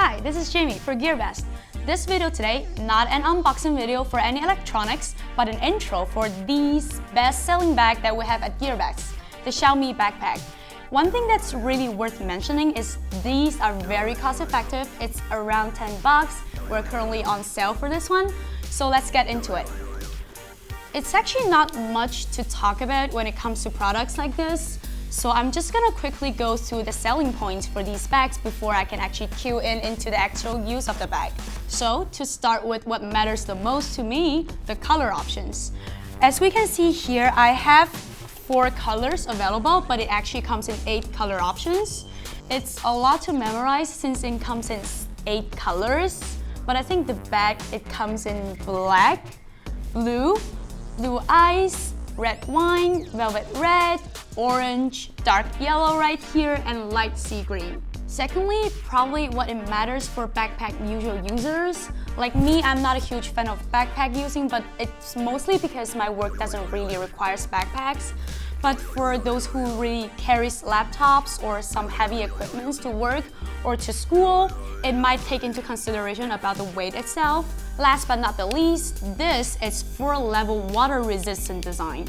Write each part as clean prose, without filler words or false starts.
Hi, this is Jamie for GearBest. This video today, not an unboxing video for any electronics, but an intro for these best-selling bag that we have at GearBest, the Xiaomi backpack. One thing that's really worth mentioning is these are very cost-effective. It's around 10 bucks. We're currently on sale for this one, so let's get into it. It's actually not much to talk about when it comes to products like this. So I'm just gonna quickly go through the selling points for these bags before I can actually cue into the actual use of the bag. So to start with what matters the most to me, the color options. As we can see here, I have 4 colors available, but it actually comes in 8 color options. It's a lot to memorize since it comes in 8 colors, but I think the bag, it comes in black, blue, blue ice, red wine, velvet red, orange, dark yellow right here, and light sea green. Secondly, probably what it matters for backpack usual users. Like me, I'm not a huge fan of backpack using, but it's mostly because my work doesn't really require backpacks. But for those who really carries laptops or some heavy equipment to work or to school, it might take into consideration about the weight itself. Last but not the least, this is 4-level water-resistant design.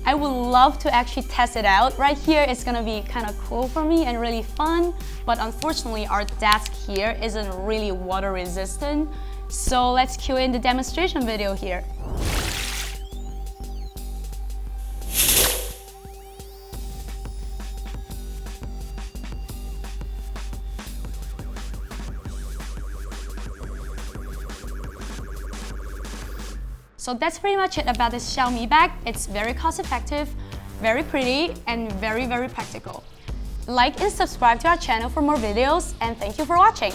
I would love to actually test it out. Right here, it's gonna be kind of cool for me and really fun, but unfortunately our desk here isn't really water-resistant. So let's cue in the demonstration video here. So that's pretty much it about this Xiaomi bag. It's very cost effective, very pretty, and very practical. Like and subscribe to our channel for more videos, and thank you for watching.